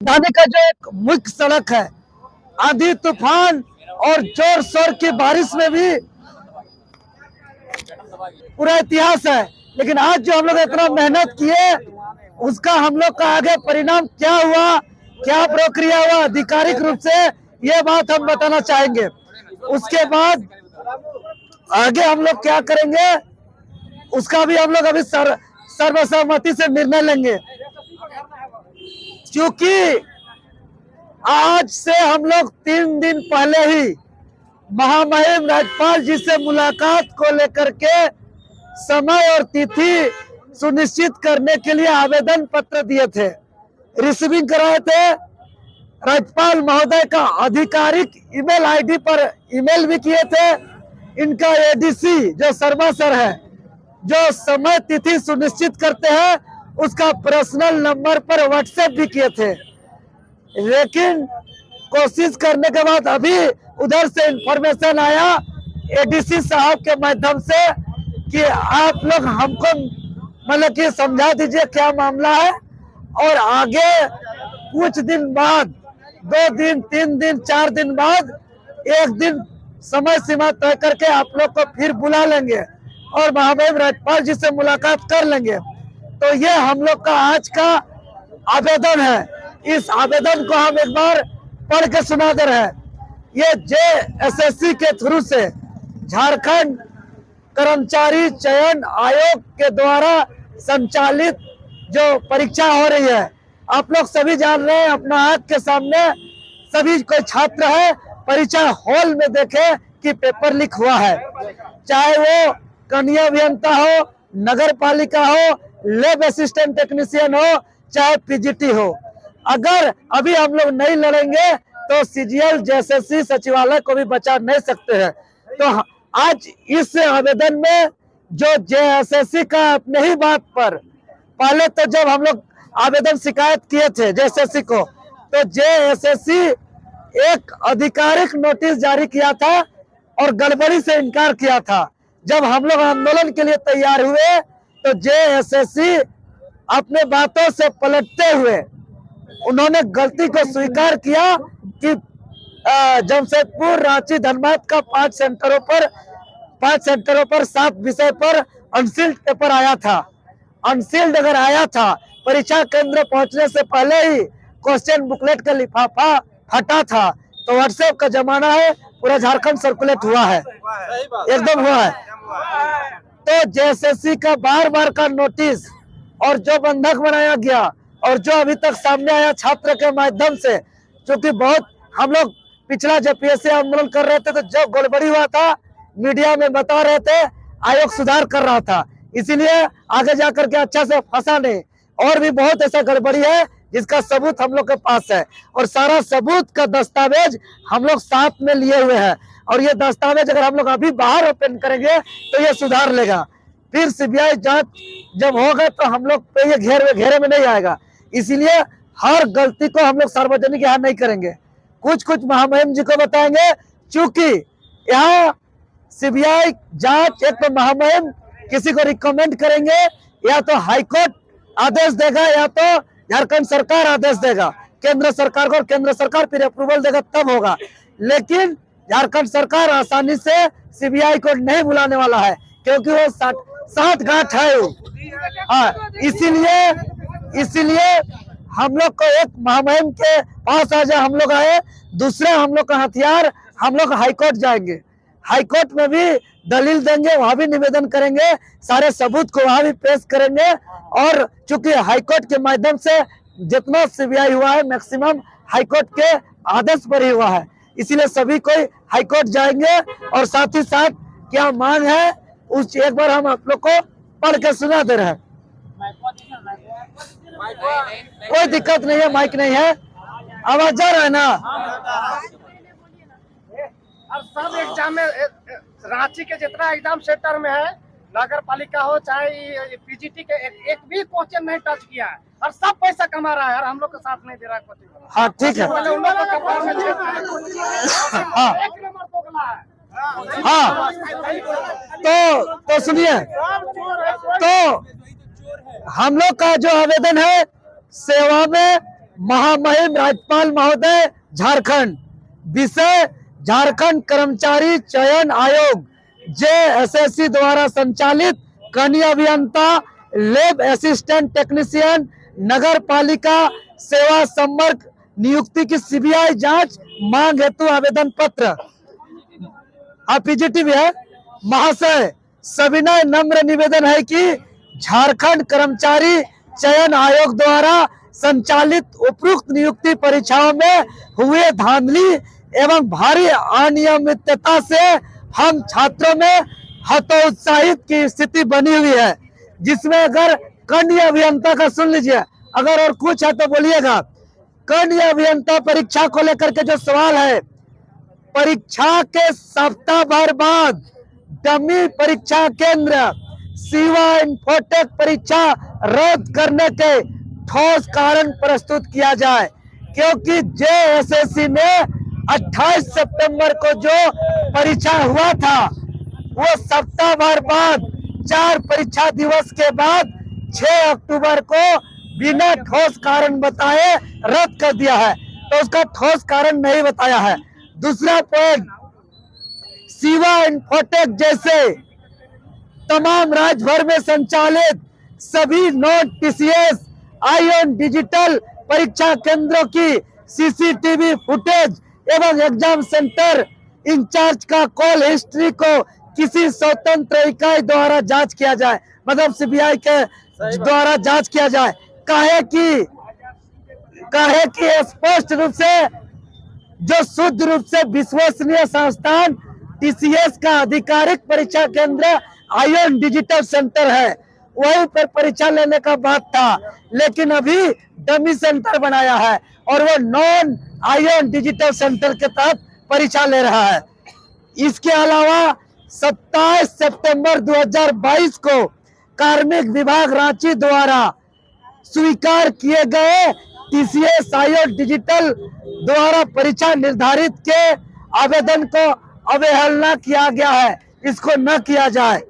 राजधानी का जो एक मुख्य सड़क है, आंधी तूफान और जोर शोर की बारिश में भी पूरा इतिहास है। लेकिन आज जो हम लोग इतना मेहनत किए, उसका हम लोग का आगे परिणाम क्या हुआ, क्या प्रक्रिया हुआ आधिकारिक रूप से, ये बात हम बताना चाहेंगे। उसके बाद आगे हम लोग क्या करेंगे उसका भी हम लोग अभी सर्वसम्मति से निर्णय लेंगे। क्योंकि आज से हम लोग 3 दिन पहले ही महामहिम राज्यपाल जी से मुलाकात को लेकर के समय और तिथि सुनिश्चित करने के लिए आवेदन पत्र दिए थे, रिसीविंग कराए थे। राज्यपाल महोदय का आधिकारिक ईमेल आईडी पर ईमेल भी किए थे। इनका एडीसी जो शर्मा सर है, जो समय तिथि सुनिश्चित करते हैं, उसका पर्सनल नंबर पर व्हाट्सएप भी किए थे। लेकिन कोशिश करने के बाद अभी उधर से इंफॉर्मेशन आया एडीसी साहब के माध्यम से कि आप लोग हमको मतलब कि समझा दीजिए क्या मामला है, और आगे कुछ दिन बाद 2 दिन 3 दिन 4 दिन बाद एक दिन समय सीमा तय करके आप लोग को फिर बुला लेंगे और महामहिम राज्यपाल जी से मुलाकात कर लेंगे। तो ये हम लोग का आज का आवेदन है। इस आवेदन को हम एक बार पढ़ के सुना दे रहे हैं। ये जेएसएससी के थ्रू से झारखंड कर्मचारी चयन आयोग के द्वारा संचालित जो परीक्षा हो रही है, आप लोग सभी जान रहे हैं, अपना आंख के सामने सभी कोई छात्र है परीक्षा हॉल में देखे कि पेपर लीक हुआ है, चाहे वो कन्या अभियंता हो, नगर पालिका हो, लैब असिस्टेंट टेक्नीशियन हो, चाहे पीजीटी हो। अगर अभी हम लोग नहीं लड़ेंगे तो सीजीएल जेएसएससी सचिवालय को भी बचा नहीं सकते हैं। तो आज इस आवेदन में जो जेएसएससी का अपने ही बात पर, पहले तो जब हम लोग आवेदन शिकायत किए थे जेएसएससी को, तो जेएसएससी एक आधिकारिक नोटिस जारी किया था और गड़बड़ी से इनकार किया था। जब हम लोग आंदोलन के लिए तैयार हुए तो जेएसएससी अपने बातों से पलटते हुए उन्होंने गलती को स्वीकार किया कि जमशेदपुर, रांची, धनबाद का 5 सेंटरों पर 7 विषय पर अनसील्ड पेपर आया था। अनसील्ड अगर आया था, परीक्षा केंद्र पहुंचने से पहले ही क्वेश्चन बुकलेट का लिफाफा फटा था, तो व्हाट्सएप का जमाना है, पूरा झारखंड सर्कुलेट हुआ है, एकदम हुआ है। तो जेएसएससी का बार का नोटिस और जो बंधक बनाया गया और जो अभी तक सामने आया छात्र के माध्यम से, क्योंकि बहुत हम लोग पिछला जब पीएससी आंदोलन कर रहे थे तो जो गड़बड़ी हुआ था मीडिया में बता रहे थे, आयोग सुधार कर रहा था, इसीलिए आगे जाकर के अच्छा से फंसा नहीं। और भी बहुत ऐसा गड़बड़ी है जिसका सबूत हम लोग के पास है, और सारा सबूत का दस्तावेज हम लोग साथ में लिए हुए हैं। और ये दस्तावेज अगर हम लोग अभी बाहर ओपन करेंगे तो ये सुधार लेगा। फिर सीबीआई जांच जब होगा तो हम लोग पे ये घेरे में नहीं आएगा। इसीलिए हर गलती को हम लोग सार्वजनिक यहाँ नहीं करेंगे, कुछ महामहिम जी को बताएंगे। चूंकि यहाँ सीबीआई जांच एक तो महामहिम किसी को रिकमेंड करेंगे, या तो हाईकोर्ट आदेश देगा या तो झारखंड सरकार आदेश देगा केंद्र सरकार को, और केंद्र सरकार फिर अप्रूवल देगा, तब होगा। लेकिन झारखंड सरकार आसानी से सीबीआई को नहीं बुलाने वाला है, क्योंकि वो 60 गांठ है वो। हाँ, इसीलिए हम लोग को एक महामहिम के पास आज हम लोग आए। दूसरा हम लोग का हथियार, हम लोग हाईकोर्ट जाएंगे, हाईकोर्ट में भी दलील देंगे, वहां भी निवेदन करेंगे, सारे सबूत को वहां भी पेश करेंगे। और चूंकि हाईकोर्ट के माध्यम से जितना सीबीआई हुआ है मैक्सिमम हाईकोर्ट के आदेश पर ही हुआ है, इसीलिए सभी कोई हाईकोर्ट जाएंगे। और साथ ही साथ क्या मांग है उस एक बार हम आप लोग को पढ़ के सुना दे रहे हैं। कोई दिक्कत नहीं है, माइक नहीं है, आवाज जा रहा है ना। और सब एग्जाम में रांची के जितना एग्जाम सेंटर में है, नगर पालिका हो चाहे पीजीटी के, एक भी क्वेश्चन नहीं टच किया है, और सब पैसा कमा रहा है और हम लोग का साथ नहीं दे रहा है। हाँ ठीक है, हाँ तो सुनिए, तो हम लोग का जो आवेदन है, सेवा में महामहिम राज्यपाल महोदय झारखंड। विषय झारखंड कर्मचारी चयन आयोग JSSC द्वारा संचालित कनीय अभियंता, लैब असिस्टेंट टेक्नीशियन, नगर पालिका सेवा संवर्ग नियुक्ति की CBI जांच मांग हेतु आवेदन पत्र। पीजीटी भी है। महाशय, सविनय नम्र निवेदन है कि झारखंड कर्मचारी चयन आयोग द्वारा संचालित उपयुक्त नियुक्ति परीक्षाओं में हुए धांधली एवं भारी अनियमितता से हम छात्रों में हतोत्साहित की स्थिति बनी हुई है, जिसमें अगर कनीय अभियंता का सुन लीजिए, अगर और कुछ है तो बोलिएगा। कनीय अभियंता परीक्षा को लेकर के जो सवाल है, परीक्षा के सप्ताह भर बाद डमी परीक्षा केंद्र सिवा इन्फोटेक परीक्षा रद्द करने के ठोस कारण प्रस्तुत किया जाए, क्योंकि JSSC ने 28 सितंबर को जो परीक्षा हुआ था वो सप्ताह भर बाद 4 परीक्षा दिवस के बाद 6 अक्टूबर को बिना ठोस कारण बताए रद्द कर दिया है, तो उसका ठोस कारण नहीं बताया है। दूसरा पॉइंट, सिवा इन्फोटेक जैसे तमाम राज्य भर में संचालित सभी नॉन TCS आईओन डिजिटल परीक्षा केंद्रों की CCTV फुटेज एवं एग्जाम सेंटर इंचार्ज का कॉल हिस्ट्री को किसी स्वतंत्र इकाई द्वारा जांच किया जाए, मतलब CBI के द्वारा जांच किया जाए। काहे कि स्पष्ट रूप से जो शुद्ध रूप से विश्वसनीय संस्थान TCS का आधिकारिक परीक्षा केंद्र आईओन डिजिटल सेंटर है, वहीं पर परीक्षा लेने का बात था, लेकिन अभी डमी सेंटर बनाया है और वो नॉन आईओन डिजिटल सेंटर के तहत परीक्षा ले रहा है। इसके अलावा 27 सितंबर 2022 को कार्मिक विभाग रांची द्वारा स्वीकार किए गए TCS आईओन डिजिटल द्वारा परीक्षा निर्धारित के आवेदन को अवहेलना किया गया है, इसको न किया जाए।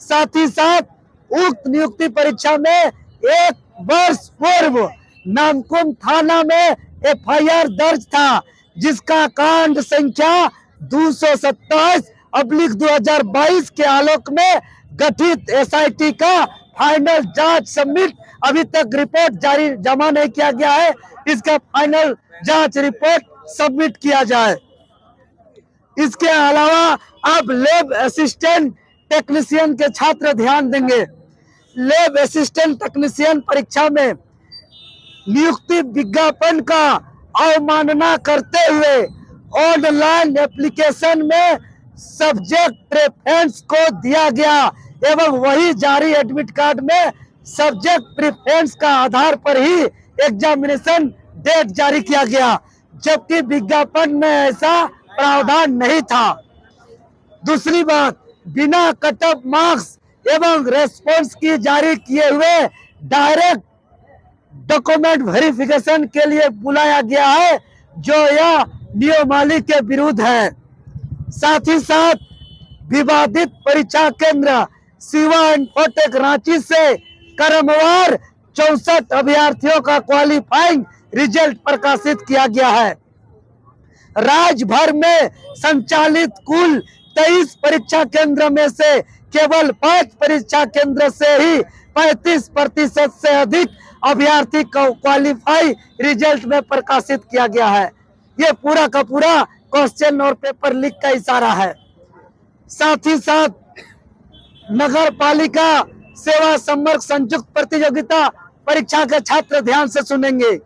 साथ ही साथ उक्त नियुक्ति परीक्षा में 1 वर्ष पूर्व नामकुम थाना में FIR दर्ज था, जिसका कांड संख्या 227/2022 के आलोक में गठित SIT का फाइनल जांच सबमिट अभी तक रिपोर्ट जमा नहीं किया गया है, इसका फाइनल जांच रिपोर्ट सबमिट किया जाए। इसके अलावा अब लैब असिस्टेंट टेक्नीशियन के छात्र ध्यान देंगे। लैब असिस्टेंट टेक्नीशियन परीक्षा में नियुक्ति विज्ञापन का अवमानना करते हुए ऑनलाइन एप्लीकेशन में सब्जेक्ट प्रेफरेंस को दिया गया एवं वही जारी एडमिट कार्ड में सब्जेक्ट प्रेफरेंस का आधार पर ही एग्जामिनेशन डेट जारी किया गया, जबकि विज्ञापन में ऐसा प्रावधान नहीं था। दूसरी बात, बिना कट ऑफ मार्क्स एवं रेस्पॉन्स की जारी किए हुए डायरेक्ट डॉक्यूमेंट वेरिफिकेशन के लिए बुलाया गया है, जो यह नियमावली के विरुद्ध है। साथ ही साथ विवादित परीक्षा केंद्र सिवा इन्फोटेक रांची से क्रमवार 64 अभ्यर्थियों का क्वालिफाइंग रिजल्ट प्रकाशित किया गया है। राज्य भर में संचालित कुल 23 परीक्षा केंद्र में से केवल 5 परीक्षा केंद्र से ही 35% से अधिक अभ्यर्थी को क्वालिफाई रिजल्ट में प्रकाशित किया गया है। ये पूरा का पूरा क्वेश्चन और पेपर लीक का इशारा है। साथ ही साथ नगर पालिका सेवा संवर्ग संयुक्त प्रतियोगिता परीक्षा के छात्र ध्यान से सुनेंगे।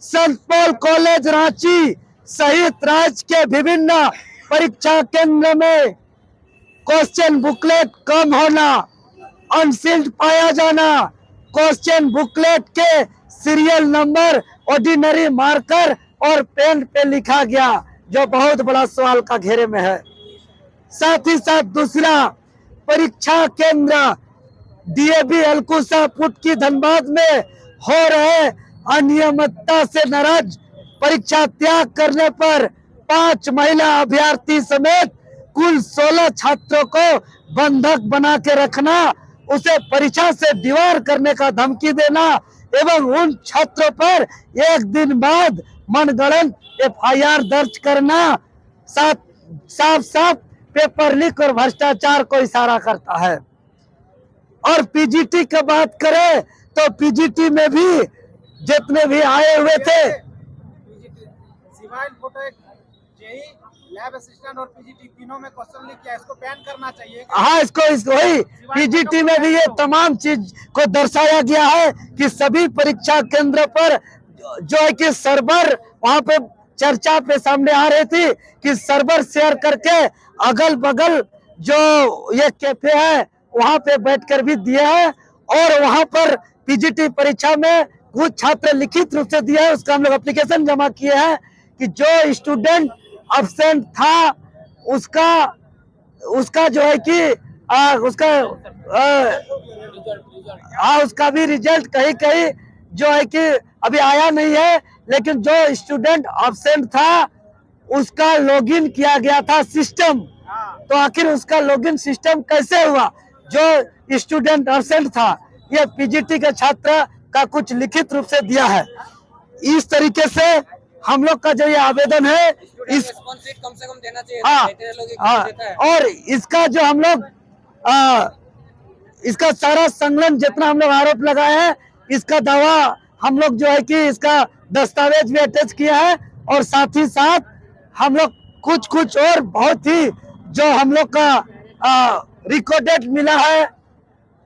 संत पॉल कॉलेज रांची सहित राज्य के विभिन्न परीक्षा केंद्र में क्वेश्चन बुकलेट कम होना, अनसील्ड पाया जाना, क्वेश्चन बुकलेट के सीरियल नंबर ऑर्डिनरी मार्कर और पेन पे लिखा गया, जो बहुत बड़ा सवाल का घेरे में है। साथ ही साथ दूसरा, परीक्षा केंद्र DAV अलकुसा पुटकी धनबाद में हो रहे अनियमितता से नाराज परीक्षा त्याग करने पर 5 महिला अभ्यर्थी समेत कुल 16 छात्रों को बंधक बना के रखना, उसे परीक्षा से दीवार करने का धमकी देना एवं उन छात्रों पर एक दिन बाद मनगढ़ंत FIR दर्ज करना साफ साफ पेपर लीक और भ्रष्टाचार को इशारा करता है। और PGT की बात करें तो PGT में भी जितने भी आए हुए थे, सिवाइल फोटो लैब असिस्टेंट और PGT तीनों में क्वेश्चन लीक किया, इसको बैन करना चाहिए। हाँ, इसको वही PGT में भी ये तमाम चीज को दर्शाया गया है कि सभी परीक्षा केंद्र पर जो है कि सर्वर, वहां पे चर्चा पे सामने आ रही थी कि सर्वर शेयर करके अगल बगल जो ये कैफे है वहां पे बैठकर भी दिया है। और वहां पर PGT परीक्षा में कुछ छात्र लिखित रूप से दिया है, उसका हम लोग एप्लीकेशन जमा किए हैं कि जो स्टूडेंट अब्सेंट था उसका जो है कि उसका भी रिजल्ट कहीं कहीं जो है कि अभी आया नहीं है, लेकिन जो स्टूडेंट अब्सेंट था उसका लॉगिन किया गया था सिस्टम। तो आखिर उसका लॉगिन सिस्टम कैसे हुआ? जो स्टूडेंट अब्सेंट था ये PGT के छात्र का कुछ लिखित रूप से दिया है। इस तरीके से हम लोग का जो ये आवेदन है इस कम से कम देना चाहिए। हाँ, और इसका जो हम लोग इसका सारा संलग्न जितना हम लोग आरोप लगाए हैं, इसका दावा हम लोग जो है कि इसका दस्तावेज भी अटैच किया है। और साथ ही साथ हम लोग कुछ और बहुत ही जो हम लोग का रिकॉर्डेड मिला है,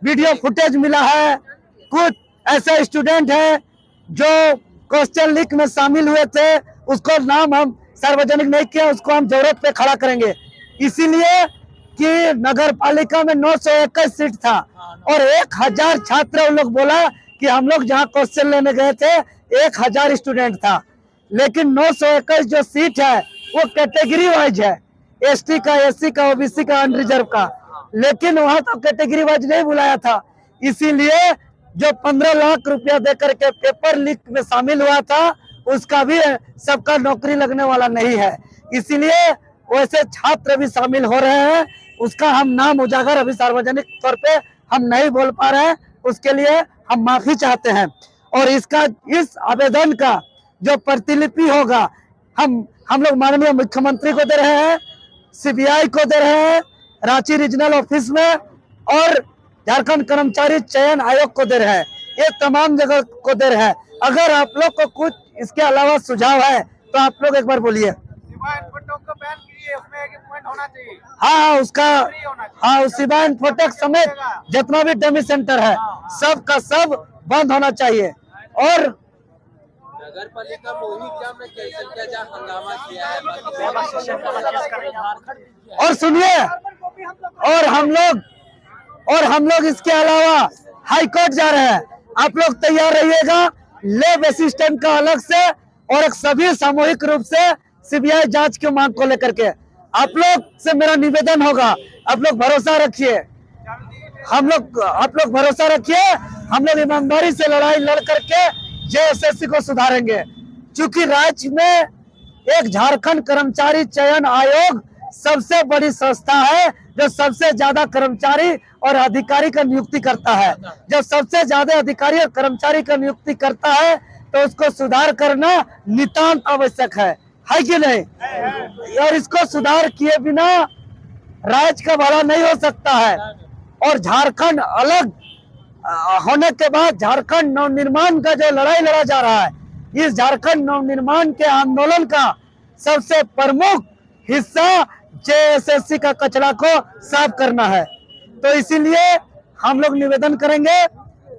वीडियो फुटेज मिला है। कुछ ऐसे स्टूडेंट हैं जो क्वेश्चन लीक में शामिल हुए थे, उसको नाम हम सार्वजनिक नहीं किया, उसको हम जरूरत पे खड़ा करेंगे। इसीलिए कि नगर पालिका में 921 सीट था और 1000 छात्र उन लोग बोला कि हम लोग जहाँ क्वेश्चन लेने गए थे 1000 स्टूडेंट था, लेकिन 921 जो सीट है वो कैटेगरी वाइज है, ST का, SC का, OBC का, अनरिजर्व का, लेकिन वहां तो कैटेगरी वाइज नहीं बुलाया था। इसीलिए जो 15 लाख रुपया देकर के पेपर लीक में शामिल हुआ था उसका भी सबका नौकरी लगने वाला नहीं है। इसीलिए वैसे छात्र भी शामिल हो रहे हैं, उसका हम नाम उजागर अभी सार्वजनिक तौर पे हम नहीं बोल पा रहे हैं, उसके लिए हम माफी चाहते हैं। और इस आवेदन का जो प्रतिलिपि होगा हम लोग माननीय मुख्यमंत्री को दे रहे हैं, CBI को दे रहे हैं, रांची रीजनल ऑफिस में, और झारखंड कर्मचारी चयन आयोग को दे रहे हैं, ये तमाम जगह को दे रहे हैं। अगर आप लोग को कुछ इसके अलावा सुझाव है तो आप लोग एक बार बोलिए। हाँ, उस सिवाइन फोटो समेत जितना भी डमी सेंटर है सब का सब बंद होना चाहिए। और नगर पालिका मोहित में कैसे क्या हंगामा किया है, और सुनिए, और हम लोग इसके अलावा हाई कोर्ट जा रहे हैं। आप लोग तैयार रहिएगा, लैब असिस्टेंट का अलग से और एक सभी सामूहिक रूप से CBI जांच की मांग को लेकर के आप लोग से मेरा निवेदन होगा, आप लोग भरोसा रखिए, आप लोग भरोसा रखिए, हम लोग ईमानदारी से लड़ाई लड़ करके JSSC को सुधारेंगे। क्योंकि राज्य में एक झारखंड कर्मचारी चयन आयोग सबसे बड़ी संस्था है जो सबसे ज्यादा कर्मचारी और अधिकारी का नियुक्ति करता है। जब सबसे ज्यादा अधिकारी और कर्मचारी का नियुक्ति करता है तो उसको सुधार करना नितांत आवश्यक है कि नहीं? और इसको सुधार किए बिना राज्य का भला नहीं हो सकता है। और झारखंड अलग होने के बाद झारखंड नवनिर्माण का जो लड़ाई लड़ा जा रहा है, इस झारखंड नवनिर्माण के आंदोलन का सबसे प्रमुख हिस्सा JSSC का कचरा को साफ करना है। तो इसीलिए हम लोग निवेदन करेंगे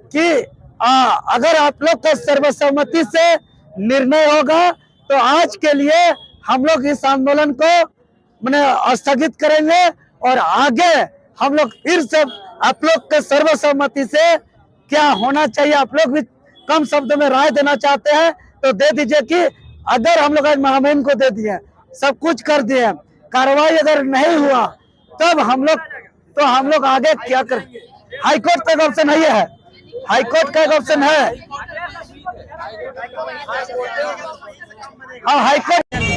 कि अगर आप लोग का सर्वसम्मति से निर्णय होगा तो आज के लिए हम लोग इस आंदोलन को स्थगित करेंगे और आगे हम लोग फिर से आप लोग के सर्वसम्मति से क्या होना चाहिए, आप लोग भी कम शब्द में राय देना चाहते हैं तो दे दीजिए। कि अगर हम लोग आज महामहिम को दे दिए, सब कुछ कर दिए, कार्रवाई अगर नहीं हुआ तब हम लोग आगे क्या कर? हाईकोर्ट का एक ऑप्शन है, हाईकोर्ट का एक ऑप्शन है। हाँ, हाईकोर्ट